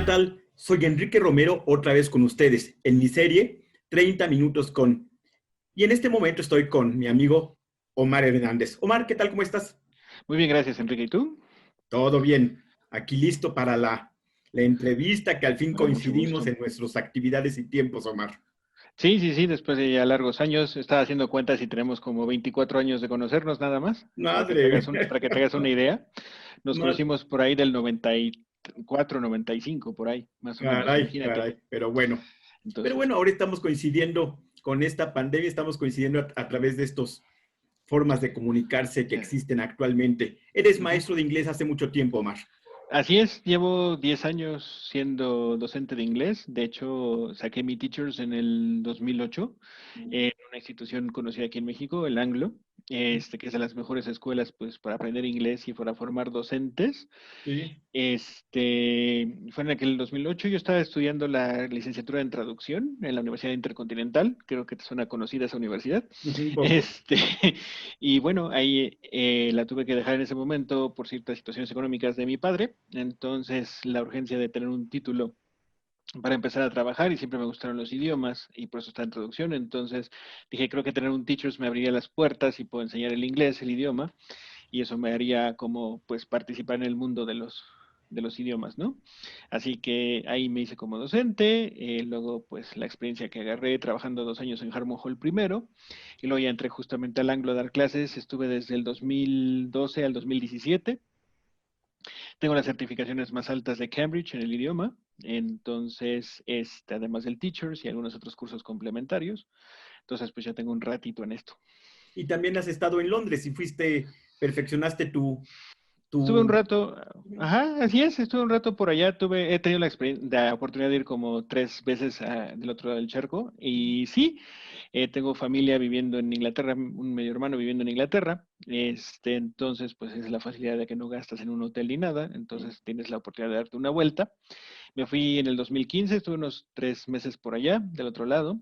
tal? Soy Enrique Romero, otra vez con ustedes en mi serie 30 minutos con... Y en este momento estoy con mi amigo Omar Hernández. Omar, ¿qué tal? ¿Cómo estás? Muy bien, gracias, Enrique. ¿Y tú? Todo bien. Aquí listo para la entrevista que al fin Me da mucho coincidimos gusto. en nuestras actividades y tiempos, Omar. Sí, sí, sí, después de ya largos años, estaba haciendo cuentas y tenemos como 24 años de conocernos nada más, Madre, para que te hagas una idea. Nos ma- conocimos por ahí del 94, 95, por ahí, más o menos, caray, imagínate. caray. Pero bueno, Entonces, ahora estamos coincidiendo con esta pandemia, estamos coincidiendo a través de estos formas de comunicarse que eh, existen actualmente. Eres ujú. maestro de inglés hace mucho tiempo, Omar. Así es, llevo 10 años siendo docente de inglés. De hecho, saqué mi Teachers en el 2008 en una institución conocida aquí en México, el Anglo, que es de las mejores escuelas pues, para aprender inglés y para formar docentes. Sí. Fue en aquel 2008. Yo estaba estudiando la licenciatura en traducción en la Universidad Intercontinental. Creo que te suena conocida esa universidad. Un poco. Este, y bueno, ahí la tuve que dejar en ese momento por ciertas situaciones económicas de mi padre. Entonces, la urgencia de tener un título para empezar a trabajar y siempre me gustaron los idiomas y por eso está en traducción. Entonces, dije, creo que tener un Teachers me abriría las puertas y puedo enseñar el inglés, el idioma, y eso me haría como pues participar en el mundo de los idiomas, ¿no? Así que ahí me hice como docente, luego pues la experiencia que agarré trabajando 2 años en Harmon Hall primero, y luego ya entré justamente al Anglo a dar clases, estuve desde el 2012 al 2017. Tengo las certificaciones más altas de Cambridge en el idioma, entonces, además del Teachers y algunos otros cursos complementarios, entonces pues ya tengo un ratito en esto. Y también has estado en Londres y perfeccionaste Estuve un tu... rato, ajá, así es, estuve un rato por allá, he tenido la oportunidad de ir como 3 veces del otro lado del charco, y sí, tengo familia viviendo en Inglaterra, un medio hermano viviendo en Inglaterra, entonces pues es la facilidad de que no gastas en un hotel ni nada, entonces tienes la oportunidad de darte una vuelta. Me fui en el 2015, estuve unos 3 meses por allá, del otro lado,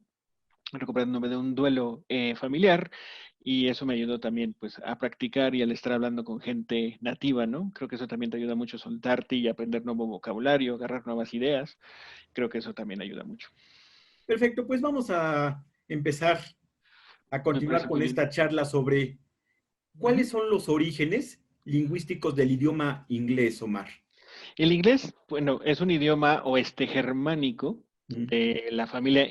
recuperándome de un duelo familiar, y eso me ayudó también pues a practicar y al estar hablando con gente nativa, ¿no? Creo que eso también te ayuda mucho a soltarte y aprender nuevo vocabulario, agarrar nuevas ideas. Creo que eso también ayuda mucho. Perfecto, pues vamos a empezar a Me continuar parece con muy bien. esta charla sobre cuáles Ujú. son los orígenes lingüísticos del idioma inglés, Omar. El inglés, bueno, es un idioma oeste germánico Mm. de la familia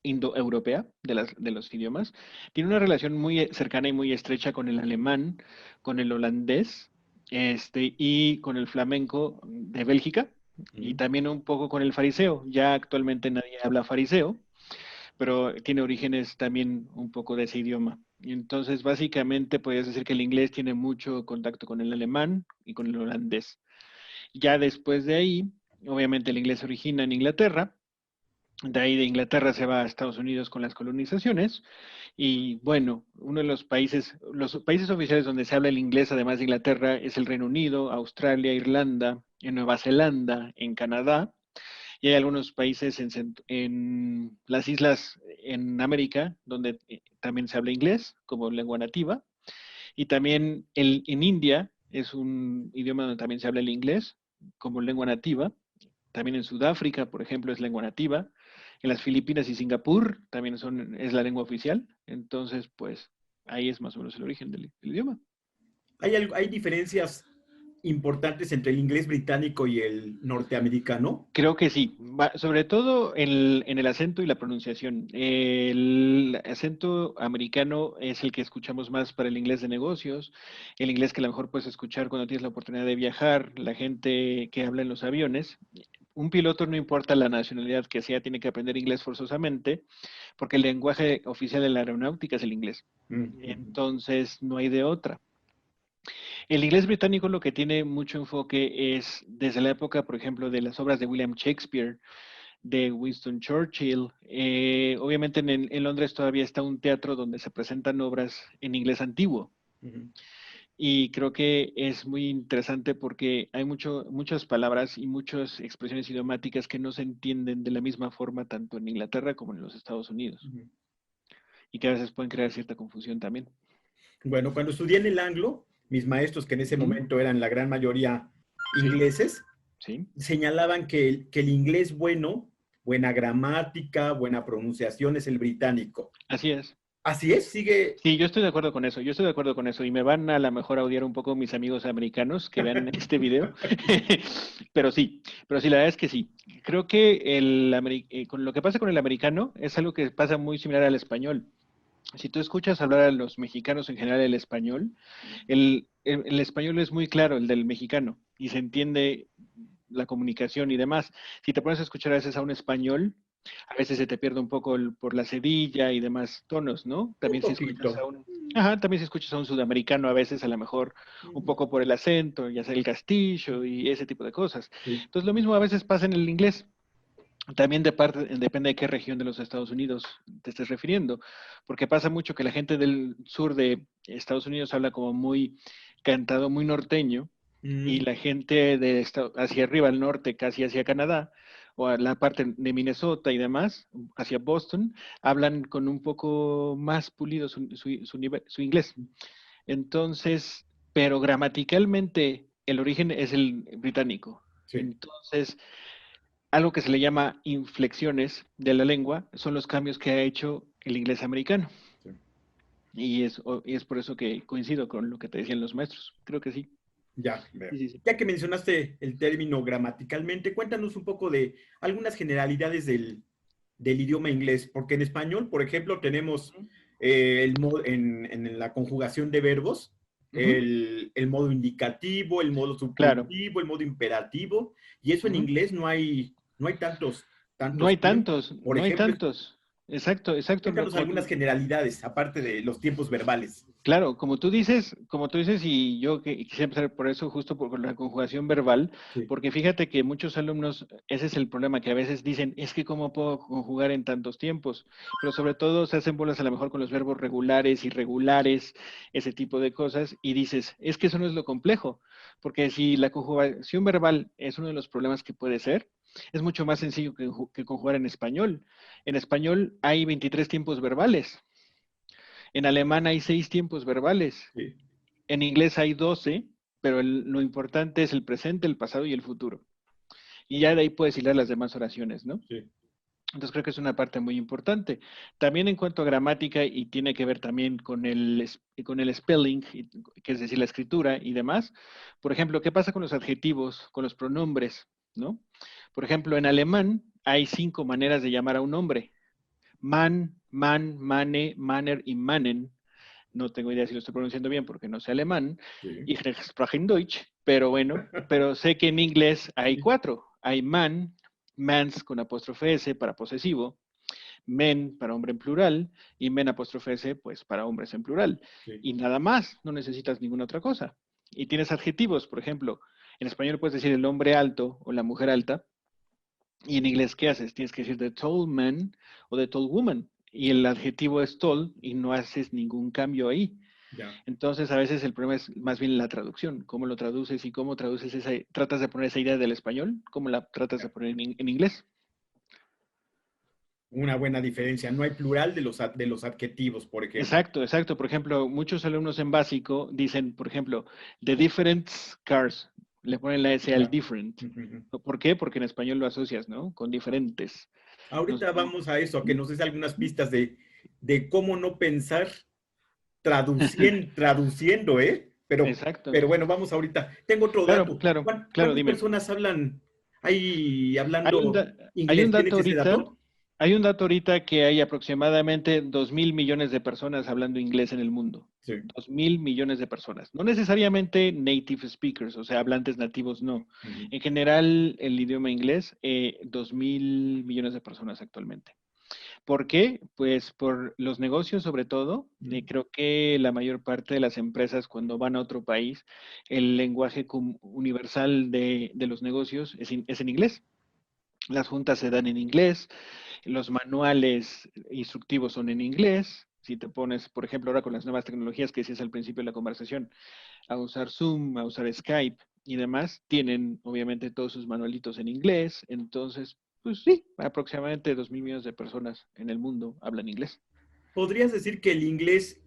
indoeuropea de los idiomas. Tiene una relación muy cercana y muy estrecha con el alemán, con el holandés, y con el flamenco de Bélgica, y Mm. también un poco con el fariseo. Ya actualmente nadie habla fariseo, pero tiene orígenes también un poco de ese idioma. Y entonces, básicamente, podrías decir que el inglés tiene mucho contacto con el alemán y con el holandés. Ya después de ahí, obviamente el inglés se origina en Inglaterra, de ahí de Inglaterra se va a Estados Unidos con las colonizaciones, y bueno, uno de los países oficiales donde se habla el inglés, además de Inglaterra, es el Reino Unido, Australia, Irlanda, en Nueva Zelanda, en Canadá, y hay algunos países en las islas en América donde también se habla inglés como lengua nativa, y también en India es un idioma donde también se habla el inglés como lengua nativa. También en Sudáfrica, por ejemplo, es lengua nativa. En las Filipinas y Singapur también es la lengua oficial. Entonces, pues ahí es más o menos el origen del idioma. ¿Hay diferencias importantes entre el inglés británico y el norteamericano? Creo que sí, sobre todo en el acento y la pronunciación. El acento americano es el que escuchamos más para el inglés de negocios, el inglés que a lo mejor puedes escuchar cuando tienes la oportunidad de viajar, la gente que habla en los aviones. Un piloto, no importa la nacionalidad que sea, tiene que aprender inglés forzosamente, porque el lenguaje oficial de la aeronáutica es el inglés. Mm, mm. Entonces, no hay de otra. El inglés británico lo que tiene mucho enfoque es desde la época, por ejemplo, de las obras de William Shakespeare, de Winston Churchill. Obviamente en Londres todavía está un teatro donde se presentan obras en inglés antiguo. Ujú. Y creo que es muy interesante porque hay muchas palabras y muchas expresiones idiomáticas que no se entienden de la misma forma tanto en Inglaterra como en los Estados Unidos, Ujú. y que a veces pueden crear cierta confusión también. Bueno, cuando estudié en el Anglo, mis maestros, que en ese Ujú. momento eran la gran mayoría Sí, ingleses, ¿sí? señalaban que el inglés bueno, buena gramática, buena pronunciación es el británico. Así es. Así es, sigue. Sí, yo estoy de acuerdo con eso, yo estoy de acuerdo con eso y me van a lo mejor a odiar un poco mis amigos americanos que vean este video, pero sí, la verdad es que sí. Creo que con lo que pasa con el americano es algo que pasa muy similar al español. Si tú escuchas hablar a los mexicanos en general el español, el español es muy claro, el del mexicano, y se entiende la comunicación y demás. Si te pones a escuchar a veces a un español, a veces se te pierde un poco por la cedilla y demás tonos, ¿no? Un También si escuchas a poquito. un, ajá, también si escuchas a un sudamericano, a veces a lo mejor un poco por el acento, ya sea el castillo y ese tipo de cosas. Sí. Entonces lo mismo a veces pasa en el inglés. También depende de qué región de los Estados Unidos te estés refiriendo, porque pasa mucho que la gente del sur de Estados Unidos habla como muy cantado, muy norteño, y Mm, la gente hacia arriba, al norte, casi hacia Canadá, o a la parte de Minnesota y demás, hacia Boston, hablan con un poco más pulido su inglés. Entonces, pero gramaticalmente el origen es el británico. sí, Entonces, algo que se le llama inflexiones de la lengua son los cambios que ha hecho el inglés americano. sí. Y es por eso que coincido con lo que te decían los maestros. Creo que sí. Ya, veo. Sí, sí, sí. Ya que mencionaste el término gramaticalmente, cuéntanos un poco de algunas generalidades del idioma inglés, porque en español, por ejemplo, tenemos en la conjugación de verbos Ujú. el modo indicativo, el modo Claro. subjuntivo, el modo imperativo, y eso en Ujú. inglés no hay tantos, No hay tantos tiempos. tantos, Por no hay ejemplo, tantos. Exacto, exacto. cuéntanos algunas generalidades, aparte de los tiempos verbales. Claro, como tú dices, y yo quisiera empezar por eso, justo por la conjugación verbal, Sí. porque fíjate que muchos alumnos, ese es el problema, que a veces dicen, es que cómo puedo conjugar en tantos tiempos, pero sobre todo se hacen bolas a lo mejor con los verbos regulares, irregulares, ese tipo de cosas, y dices, es que eso no es lo complejo, porque si la conjugación verbal es uno de los problemas que puede ser, es mucho más sencillo que conjugar en español. En español hay 23 tiempos verbales. En alemán hay 6 tiempos verbales. Sí, En inglés hay 12, pero lo importante es el presente, el pasado y el futuro. Y ya de ahí puedes hilar las demás oraciones, ¿no? sí. Entonces creo que es una parte muy importante. También en cuanto a gramática y tiene que ver también con el spelling, que es decir, la escritura y demás. Por ejemplo, ¿qué pasa con los adjetivos, con los pronombres, ¿no? Por ejemplo, en alemán hay 5 maneras de llamar a un hombre. Man, man, mane, manner y mannen. No tengo idea si lo estoy pronunciando bien porque no sé alemán, Sí. ich spreche in Deutsch, pero bueno, pero sé que en inglés hay Sí. 4. Hay man, mans con apóstrofe S para posesivo, men para hombre en plural y men apóstrofe S pues para hombres en plural. Sí. Y nada más, no necesitas ninguna otra cosa. Y tienes adjetivos, por ejemplo, en español puedes decir el hombre alto o la mujer alta, y en inglés, ¿qué haces? Tienes que decir the tall man o the tall woman. Y el adjetivo es tall y no haces ningún cambio ahí. Ya. Entonces, a veces el problema es más bien la traducción, cómo lo traduces y cómo traduces tratas de poner esa idea del español, cómo la tratas de poner en inglés. Una buena diferencia. No hay plural de los adjetivos, por ejemplo. Exacto, exacto. Por ejemplo, muchos alumnos en básico dicen, por ejemplo, the different cars, le ponen la S al Ya. different. ¿Por qué? Porque en español lo asocias, ¿no? Con diferentes. Ahorita No. vamos a eso, a que nos des algunas pistas de cómo no pensar traduciendo, ¿eh? Exacto. Pero bueno, vamos ahorita. Tengo otro Claro, dato. claro, claro, ¿Cuántas dime. personas hablan ahí Hay un, hablando da- hay un inglés? dato ¿Tienes ese ahorita, dato? hay un dato ahorita que hay aproximadamente 2.000 millones de personas hablando inglés en el mundo. Sí. 2.000 millones de personas. No necesariamente native speakers, o sea, hablantes nativos, no. Ujú. En general, el idioma inglés, 2.000 millones de personas actualmente. ¿Por qué? Pues por los negocios sobre todo. Ujú. Creo que la mayor parte de las empresas cuando van a otro país, el lenguaje universal de los negocios es en inglés. Las juntas se dan en inglés, los manuales instructivos son en inglés. Si te pones, por ejemplo, ahora con las nuevas tecnologías que decías al principio de la conversación, a usar Zoom, a usar Skype y demás, tienen obviamente todos sus manualitos en inglés. Entonces, pues sí, aproximadamente 2.000 millones de personas en el mundo hablan inglés. ¿Podrías decir que el inglés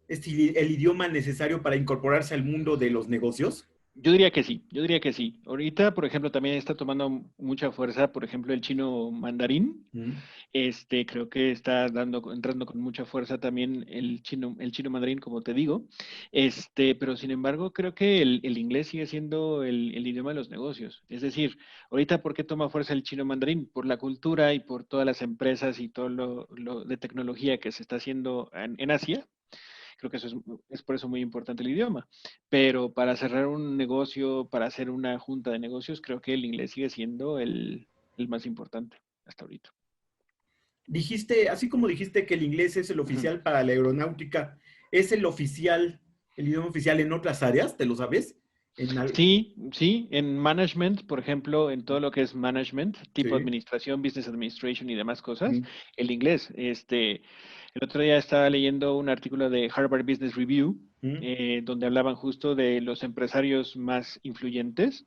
es el idioma necesario para incorporarse al mundo de los negocios? Yo diría que sí, yo diría que sí. Ahorita, por ejemplo, también está tomando mucha fuerza, por ejemplo, el chino mandarín. Mm. Creo que está entrando con mucha fuerza también el chino mandarín, como te digo. Pero sin embargo, creo que el inglés sigue siendo el idioma de los negocios. Es decir, ahorita, ¿por qué toma fuerza el chino mandarín? Por la cultura y por todas las empresas y todo lo de tecnología que se está haciendo en Asia. Creo que eso es por eso muy importante el idioma. Pero para cerrar un negocio, para hacer una junta de negocios, creo que el inglés sigue siendo el más importante hasta ahorita. Dijiste, así como dijiste que el inglés es el Ujú. oficial para la aeronáutica, ¿es el oficial, el idioma oficial en otras áreas? ¿Te lo sabes? Sí, sí, en management, por ejemplo, en todo lo que es management, tipo Sí. administración, business administration y demás cosas, Mm, el inglés. El otro día estaba leyendo un artículo de Harvard Business Review, mm. donde hablaban justo de los empresarios más influyentes.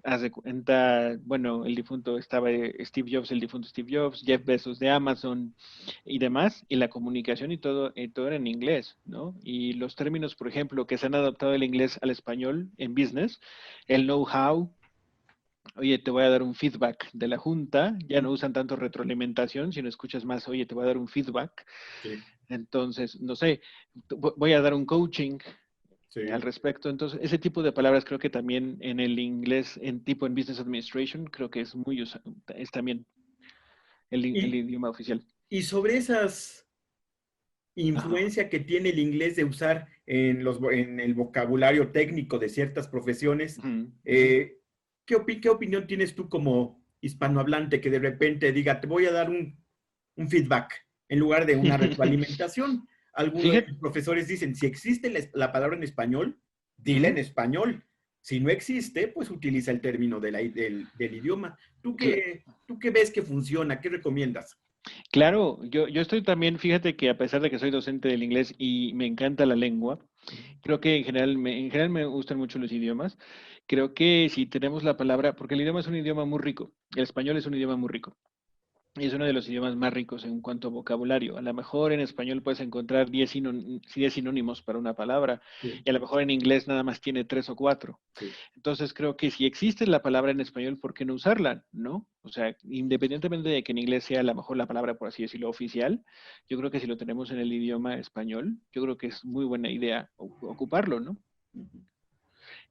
Haz de cuenta, bueno, el difunto estaba Steve Jobs, el difunto Steve Jobs, Jeff Bezos de Amazon y demás, y la comunicación y todo era en inglés, ¿no? Y los términos, por ejemplo, que se han adaptado del inglés al español en business, el know-how, oye, te voy a dar un feedback de la junta, ya no usan tanto retroalimentación, sino escuchas más, oye, te voy a dar un feedback. Sí, Entonces, no sé, voy a dar un coaching, al sí. respecto. Entonces, ese tipo de palabras creo que también en el inglés, en Business Administration, creo que es es también el Y, idioma oficial. y sobre esas Ajá. influencia que tiene el inglés de usar en el vocabulario técnico de ciertas profesiones, Ujú, ujú. eh, qué opinión tienes tú como hispanohablante que de repente diga, te voy a dar un feedback en lugar de una retroalimentación? Algunos de Fíjate, mis profesores dicen, si existe la palabra en español, dile en ujú, español. Si no existe, pues utiliza el término del idioma. cl- Tú qué ves que funciona? ¿Qué recomiendas? claro, yo estoy también, fíjate que a pesar de que soy docente del inglés y me encanta la lengua, creo que en general me gustan mucho los idiomas. Creo que si tenemos la palabra, porque el idioma es un idioma muy rico, el español es un idioma muy rico. Y es uno de los idiomas más ricos en cuanto a vocabulario. A lo mejor en español puedes encontrar 10 sinónimos para una palabra Sí, y a lo mejor en inglés nada más tiene tres o cuatro. sí. Entonces creo que si existe la palabra en español, ¿por qué no usarla? ¿No? O sea, independientemente de que en inglés sea a lo mejor la palabra, por así decirlo, oficial, yo creo que si lo tenemos en el idioma español, yo creo que es muy buena idea ocuparlo, ¿no?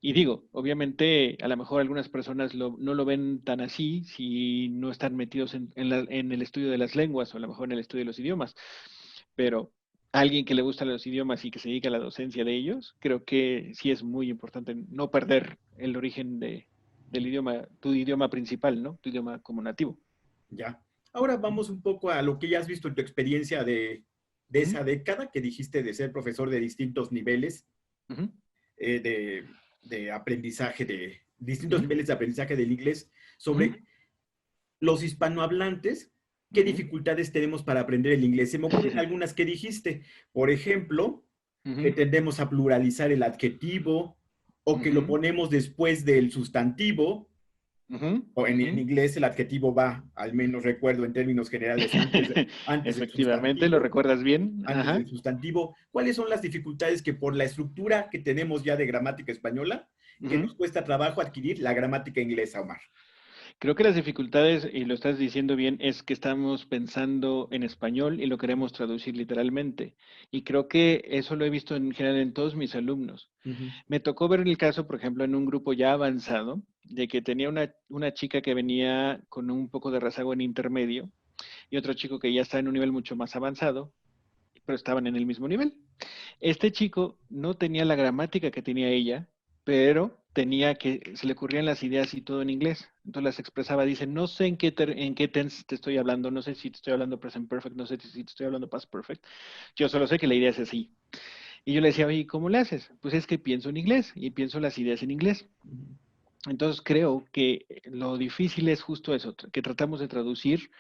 Y digo, obviamente, a lo mejor algunas personas no lo ven tan así si no están metidos en el estudio de las lenguas o a lo mejor en el estudio de los idiomas, pero a alguien que le gusta los idiomas y que se dedica a la docencia de ellos, creo que sí es muy importante no perder el origen del idioma, tu idioma principal, ¿no? Tu idioma como nativo. Ya. Ahora vamos un poco a lo que ya has visto en tu experiencia de Ujú, esa década que dijiste de ser profesor de distintos niveles ujú, de aprendizaje, de distintos ujú, niveles de aprendizaje del inglés, ujú, sobre los hispanohablantes, ¿qué ujú, dificultades tenemos para aprender el inglés? Se me ocurren algunas que dijiste. Por ejemplo, que ujú, tendemos a pluralizar el adjetivo o que lo ujú, ponemos después del sustantivo. ujú, O ujú. en inglés el adjetivo va, al menos recuerdo en términos generales, antes del Efectivamente, ¿lo sustantivo. recuerdas bien? Antes Ajá. del sustantivo. ¿Cuáles son las dificultades que por la estructura que tenemos ya de gramática española, que Ujú. nos cuesta trabajo adquirir la gramática inglesa, Omar? Creo que las dificultades, y lo estás diciendo bien, es que estamos pensando en español y lo queremos traducir literalmente. Y creo que eso lo he visto en general en todos mis alumnos. Ujú, Me tocó ver el caso, por ejemplo, en un grupo ya avanzado, de que tenía una chica que venía con un poco de rezago en intermedio y otro chico que ya está en un nivel mucho más avanzado, pero estaban en el mismo nivel. Este chico no tenía la gramática que tenía ella, pero tenía que, se le ocurrían las ideas y todo en inglés. Entonces las expresaba, dice, no sé en qué tense te estoy hablando, no sé si te estoy hablando present perfect, no sé si te estoy hablando past perfect. Yo solo sé que la idea es así. Y yo le decía, oye, ¿cómo le haces? Pues es que pienso en inglés y pienso las ideas en inglés. ujú. Entonces creo que lo difícil es justo eso, que tratamos de traducir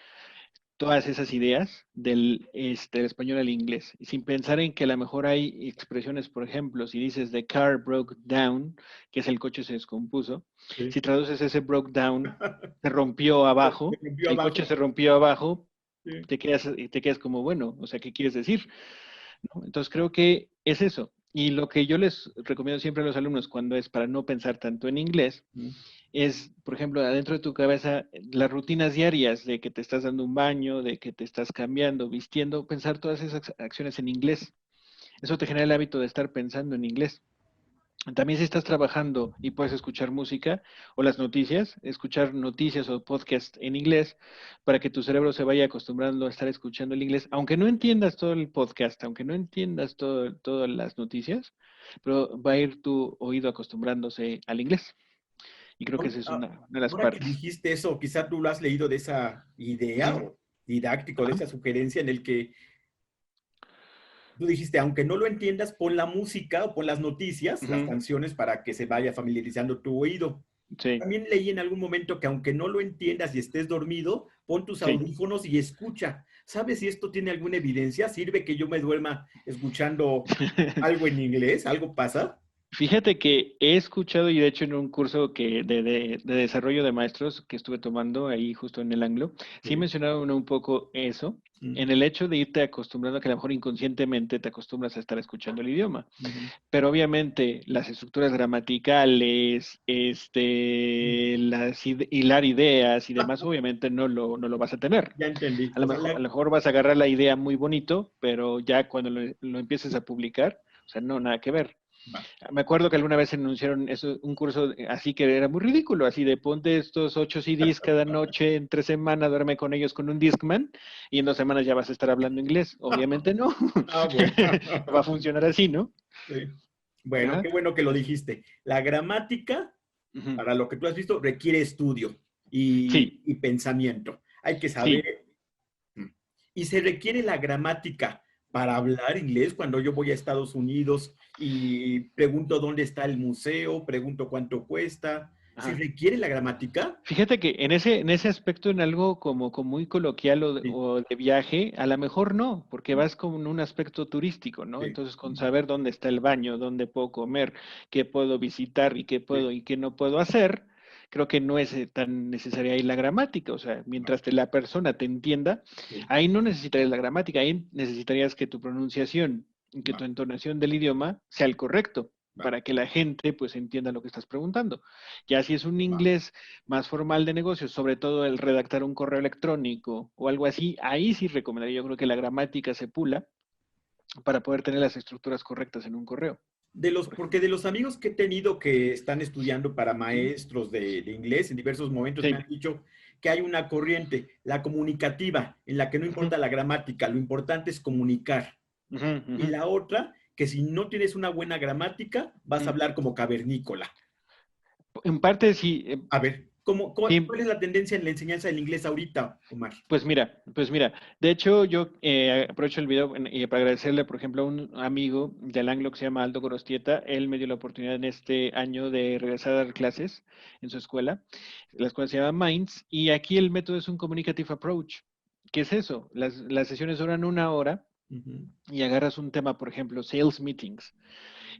todas esas ideas del español al inglés, y sin pensar en que a lo mejor hay expresiones, por ejemplo, si dices the car broke down, que es el coche se descompuso, Sí. si traduces ese broke down, se rompió Me abajo, rompió el coche abajo. se rompió abajo, Sí. te quedas como, bueno, o sea, ¿qué quieres decir? ¿No? Entonces creo que es eso. Y lo que yo les recomiendo siempre a los alumnos cuando es para no pensar tanto en inglés, es, por ejemplo, adentro de tu cabeza, las rutinas diarias de que te estás dando un baño, de que te estás cambiando, vistiendo, pensar todas esas acciones en inglés. Eso te genera el hábito de estar pensando en inglés. También si estás trabajando y puedes escuchar música o las noticias, escuchar noticias o podcast en inglés para que tu cerebro se vaya acostumbrando a estar escuchando el inglés, aunque no entiendas todo el podcast, aunque no entiendas todas las noticias, pero va a ir tu oído acostumbrándose al inglés. Y creo que esa es una de las Ahora que partes. dijiste eso, quizá tú lo has leído de esa idea Ujú. o didáctico, de Ajá. esa sugerencia en el que tú dijiste, aunque no lo entiendas, pon la música o pon las noticias, las Ujú. canciones para que se vaya familiarizando tu oído. Sí, También leí en algún momento que aunque no lo entiendas y estés dormido, pon tus sí. audífonos y escucha. ¿Sabes si esto tiene alguna evidencia? ¿Sirve que yo me duerma escuchando algo en inglés? ¿Algo pasa? Fíjate que he escuchado, y de hecho en un curso de desarrollo de maestros que estuve tomando ahí justo en el Anglo, sí Sí. mencionaron un poco eso, Mm, en el hecho de irte acostumbrando a que a lo mejor inconscientemente te acostumbras a estar escuchando el idioma. ujú, Pero obviamente las estructuras gramaticales, mm. hilar ideas y demás, obviamente no lo vas a tener. Ya entendí. A lo O sea, mejor, a lo mejor vas a agarrar la idea muy bonito, pero ya cuando lo empieces a publicar, o sea, no, nada que ver. va. Me acuerdo que alguna vez anunciaron eso, un curso así que era muy ridículo, así de ponte estos 8 CDs cada noche, en 3 semanas, duerme con ellos con un Discman y en 2 semanas ya vas a estar hablando inglés. Obviamente no. Ah, bueno. Va a funcionar así, ¿no? Sí. Bueno, Ajá. qué bueno que lo dijiste. La gramática, Ujú. para lo que tú has visto, requiere estudio Sí, y pensamiento. Hay que sí. saber. Y se requiere la gramática para hablar inglés cuando yo voy a Estados Unidos y pregunto dónde está el museo, pregunto cuánto cuesta. ¿Se Ajá. requiere la gramática? Fíjate que en ese aspecto, en algo como muy coloquial Sí, o de viaje, a lo mejor no, porque vas con un aspecto turístico, ¿no? sí, Entonces, con saber dónde está el baño, dónde puedo comer, qué puedo visitar y qué sí, puedo y qué no puedo hacer, creo que no es tan necesaria ahí la gramática. O sea, mientras la persona te entienda, sí, ahí no necesitarías la gramática, ahí necesitarías que tu pronunciación y que va, tu entonación del idioma sea el correcto, va, para que la gente pues entienda lo que estás preguntando. Ya si es un va. inglés más formal de negocios, sobre todo el redactar un correo electrónico o algo así, ahí sí recomendaría, yo creo que la gramática se pula para poder tener las estructuras correctas en un correo, por Porque ejemplo. de los amigos que he tenido que están estudiando para Ujú. maestros de inglés en diversos momentos me Sí. han dicho que hay una corriente, la comunicativa, en la que no Ujú, importa la gramática, lo importante es comunicar. ujú, Y ujú, la otra, que si no tienes una buena gramática, vas a ujú. hablar como cavernícola. En parte sí, A ver, sí. ¿cuál es la tendencia en la enseñanza del inglés ahorita, Omar? Pues mira, de hecho yo aprovecho el video y para agradecerle, por ejemplo, a un amigo del Anglo que se llama Aldo Gorostieta. Él me dio la oportunidad en este año de regresar a dar clases en su escuela. La escuela se llama Minds y aquí el método es un communicative approach. ¿Qué es eso? Las sesiones duran 1 hora Ujú, y agarras un tema, por ejemplo, sales meetings,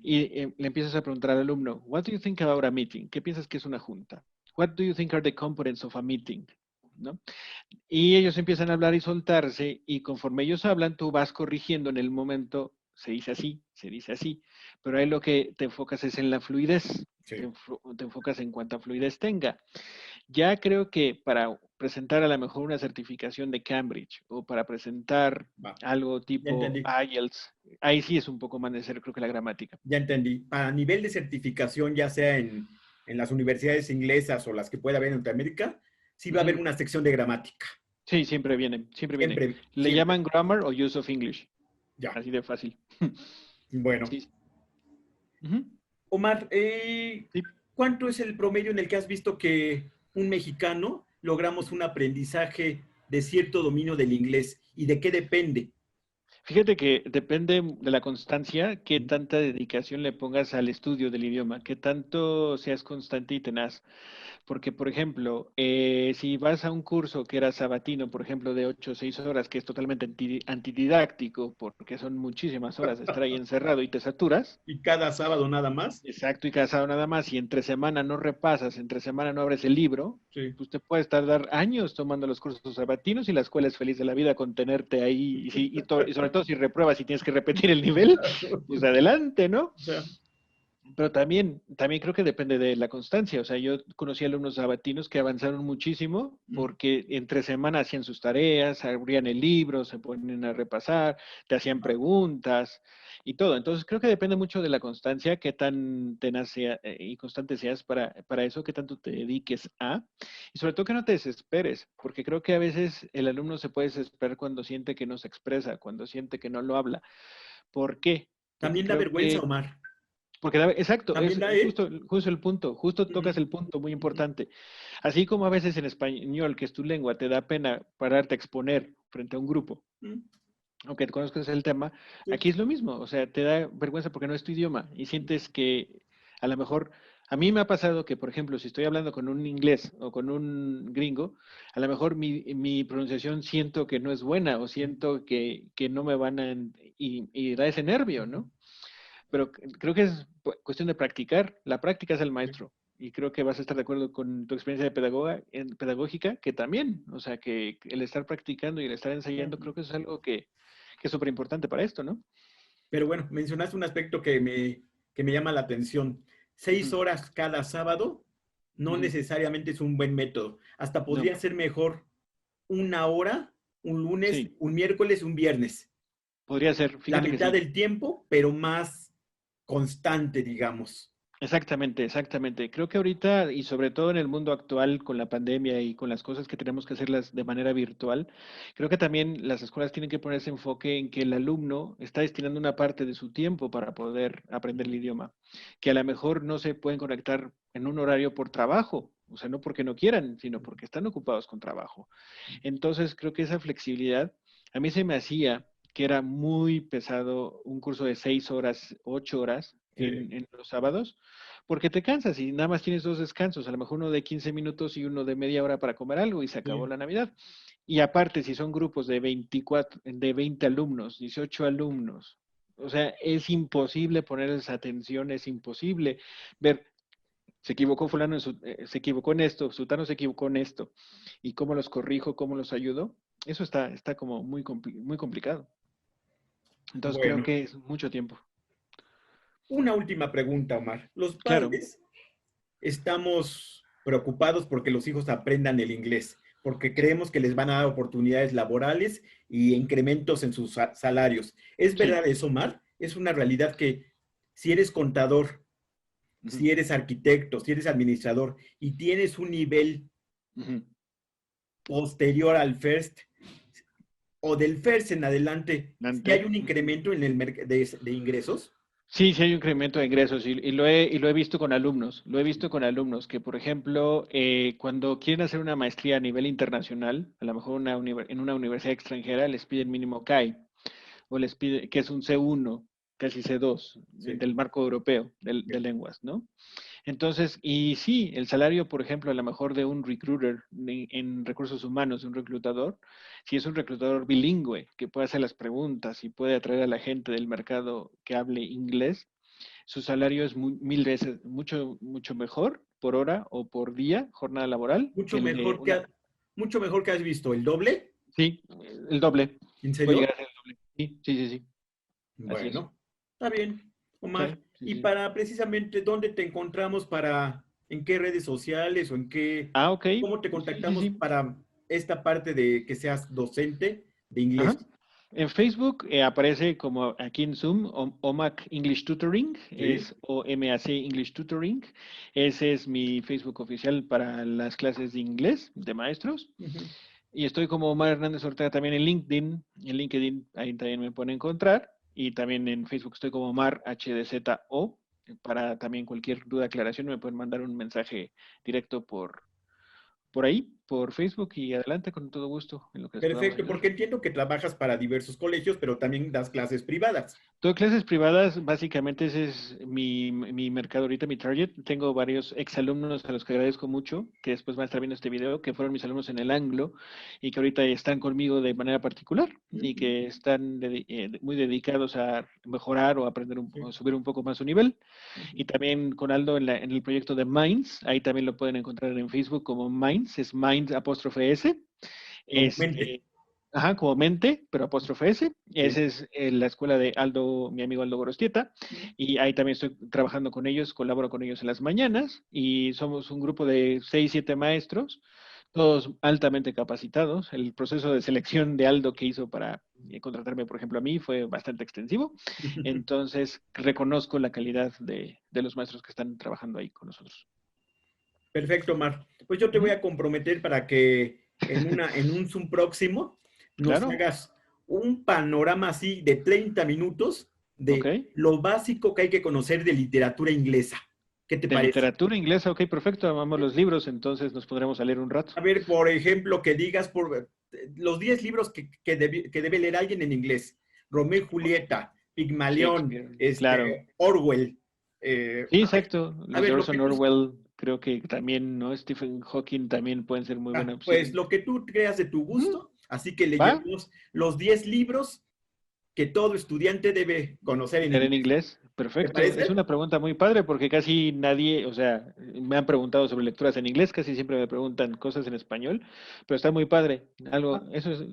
y le empiezas a preguntar al alumno, what do you think about a meeting? ¿Qué piensas que es una junta? What do you think are the components of a meeting? ¿No? Y ellos empiezan a hablar y soltarse, y conforme ellos hablan, tú vas corrigiendo en el momento, se dice así, se dice así, pero ahí lo que te enfocas es en la fluidez, te, sí, te enfocas en cuánta fluidez tenga. Ya creo que para presentar a lo mejor una certificación de Cambridge o para presentar va. algo Ya tipo entendí. IELTS, ahí sí es un poco más necesario, creo que la gramática. Ya entendí. A nivel de certificación, ya sea en las universidades inglesas o las que pueda haber en Norteamérica, sí va a haber Ujú. una sección de gramática. Sí, siempre vienen, siempre vienen. Siempre, Le siempre. llaman grammar o use of English, Ya. así de fácil. Bueno. Sí. Ujú. Omar, Sí. ¿cuánto es el promedio en el que has visto que un mexicano logramos un aprendizaje de cierto dominio del inglés? ¿Y de qué depende? Fíjate que depende de la constancia, qué tanta dedicación le pongas al estudio del idioma, qué tanto seas constante y tenaz. Porque, por ejemplo, si vas a un curso que era sabatino, por ejemplo, de 8 o 6 horas, que es totalmente antididáctico, porque son muchísimas horas de estar ahí encerrado y te saturas. ¿Y cada sábado nada más? Exacto, y casado nada más, y entre semana no repasas, entre semana no abres el libro, Sí. pues te puedes tardar años tomando los cursos sabatinos y la escuela es feliz de la vida con tenerte ahí, y sobre todo si repruebas y tienes que repetir el nivel, pues adelante, ¿no? O sea, Pero también creo que depende de la constancia. O sea, yo conocí alumnos sabatinos que avanzaron muchísimo porque entre semana hacían sus tareas, abrían el libro, se ponían a repasar, te hacían preguntas y todo. Entonces, creo que depende mucho de la constancia, qué tan tenaz y constante seas para eso, qué tanto te dediques a. Y sobre todo que no te desesperes, porque creo que a veces el alumno se puede desesperar cuando siente que no se expresa, cuando siente que no lo habla. ¿Por qué? Porque también da creo vergüenza, que Omar. exacto, También es da, justo el punto, justo Ujú, tocas el punto muy ujú, importante. Así como a veces en español, que es tu lengua, te da pena pararte a exponer frente a un grupo, ujú, aunque conozcas el tema, sí, aquí es lo mismo, o sea, te da vergüenza porque no es tu idioma y sientes que a lo mejor, a mí me ha pasado que, por ejemplo, si estoy hablando con un inglés o con un gringo, a lo mejor mi pronunciación siento que no es buena o siento que no me van a, y da ese nervio, ¿no? Pero creo que es cuestión de practicar. La práctica es el maestro. Y creo que vas a estar de acuerdo con tu experiencia de pedagógica, que también, o sea, que el estar practicando y el estar ensayando, ujú. creo que eso es algo que es súper importante para esto, ¿no? Pero bueno, mencionaste un aspecto que me llama la atención. Seis Ujú, horas cada sábado no ujú. necesariamente es un buen método. Hasta No, podría ser mejor una hora, un lunes, sí, un miércoles, un viernes. podría ser, La fíjate que mitad sí. del tiempo, pero más constante, digamos. Exactamente, exactamente. Creo que ahorita, y sobre todo en el mundo actual, con la pandemia y con las cosas que tenemos que hacerlas de manera virtual, creo que también las escuelas tienen que poner ese enfoque en que el alumno está destinando una parte de su tiempo para poder aprender el idioma, que a lo mejor no se pueden conectar en un horario por trabajo, o sea, no porque no quieran, sino porque están ocupados con trabajo. Entonces, creo que esa flexibilidad, a mí se me hacía que era muy pesado un curso de 6 horas, 8 horas Sí, en los sábados, porque te cansas y nada más tienes dos descansos, a lo mejor uno de 15 minutos y uno de media hora para comer algo y se acabó sí. la Navidad. Y aparte, si son grupos de 24, de 20 alumnos, 18 alumnos, o sea, es imposible ponerles atención, es imposible ver, se equivocó fulano, se equivocó en esto, sutano se equivocó en esto, y cómo los corrijo, cómo los ayudo, eso está como muy complicado. Entonces creo Bueno, que es mucho tiempo. una última pregunta, Omar. Los Claro. padres estamos preocupados porque los hijos aprendan el inglés, porque Sí, creemos que les van a dar oportunidades laborales y incrementos en sus salarios. ¿Es sí. verdad eso, Omar? Es una realidad que si eres contador, Ujú, si eres arquitecto, si eres administrador y tienes un nivel ujú. posterior al FIRST o del FIRST en adelante, si hay Dante. un Ujú. incremento en el de ingresos. Sí, sí hay un incremento de ingresos y lo he visto con alumnos. Lo he visto con alumnos que, por ejemplo, cuando quieren hacer una maestría a nivel internacional, a lo mejor en una universidad extranjera, les piden mínimo CAI o les pide que es un C1, casi C2 Sí, del marco europeo de lenguas, ¿no? Entonces, y sí, el salario, por ejemplo, a lo mejor de un recruiter en recursos humanos, de un reclutador, si es un reclutador bilingüe que puede hacer las preguntas y puede atraer a la gente del mercado que hable inglés, su salario es mil veces, mucho mejor por hora o por día, jornada laboral, que mucho el de mejor que, una, mucho mejor que has visto. ¿El doble? sí, el doble, ¿En puede serio? llegar a ser el doble. Sí, sí, sí, sí, así es. Bueno, está bien, Sí, Omar. sí, Y sí. para precisamente, ¿dónde te encontramos en qué redes sociales o Ah, ok, cómo te sí, sí, contactamos sí. para esta parte de que seas docente de Ajá. inglés? En Facebook aparece como aquí en Zoom, OMAC English Tutoring, Sí. es OMAC English Tutoring. Ese es mi Facebook oficial para las clases de inglés de maestros. Ujú. Y estoy como Omar Hernández Ortega también en LinkedIn. En LinkedIn ahí también me pueden encontrar. Y también en Facebook estoy como Omar HDZ-O. Para también cualquier duda, aclaración, me pueden mandar un mensaje directo por ahí, por Facebook y adelante con todo gusto en lo que les podamos Perfecto, ayudar. porque entiendo que trabajas para diversos colegios, pero también das clases privadas. Doy clases privadas, básicamente ese es mi mercado ahorita, mi target. Tengo varios exalumnos a los que agradezco mucho, que después van a estar viendo este video, que fueron mis alumnos en el Anglo y que ahorita están conmigo de manera particular y Ujú. que están muy dedicados a mejorar o aprender Sí. o subir un poco más su nivel. Ujú. Y también con Aldo en el proyecto de Minds, ahí también lo pueden encontrar en Facebook como Minds, es Minds apóstrofe S. Como mente. Ajá, como mente, pero apóstrofe S. Sí. Esa es la escuela de Aldo, mi amigo Aldo Gorostieta. Y ahí también estoy trabajando con ellos, colaboro con ellos en las mañanas. Y somos un grupo de 6, 7 maestros, todos altamente capacitados. El proceso de selección de Aldo que hizo para contratarme, por ejemplo, a mí fue bastante extensivo. Entonces, reconozco la calidad de los maestros que están trabajando ahí con nosotros. Perfecto, Mar. Pues yo te voy Ujú. a comprometer para que en un Zoom próximo nos Claro, hagas un panorama así de 30 minutos ok. de lo básico que hay que conocer de literatura inglesa. ¿Qué te De parece? literatura inglesa, ok, perfecto. Amamos los libros, entonces nos podremos a leer un rato. A ver, por ejemplo, que digas por los 10 libros que debe leer alguien en inglés. Romeo y Julieta, Pigmalión, Shakespeare, claro. Orwell. Sí, exacto. A Los de ver, Orson Orwell, creo que también, ¿no? Stephen Hawking también pueden ser muy buena pues opción. lo que tú creas de tu Ujú. gusto. Así que ¿Va? leemos los 10 libros que todo estudiante debe conocer en Leer en inglés. inglés, ¿Te perfecto. Es parece? una pregunta muy padre porque casi nadie, o sea, me han preguntado sobre lecturas en inglés, casi siempre me preguntan cosas en español, pero está muy padre. Algo,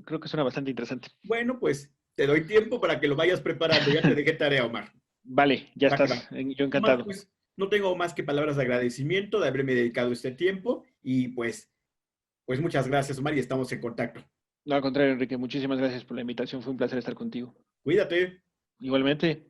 creo que suena bastante interesante. Bueno, pues te doy tiempo para que lo vayas preparando. Ya te dejé tarea, Omar. Vale, ya Va que va. estás. Yo Omar, encantado. pues no tengo más que palabras de agradecimiento de haberme dedicado este tiempo y pues muchas gracias, Omar, y estamos en contacto. No, al contrario, Enrique, muchísimas gracias por la invitación. Fue un placer estar contigo. Cuídate. Igualmente.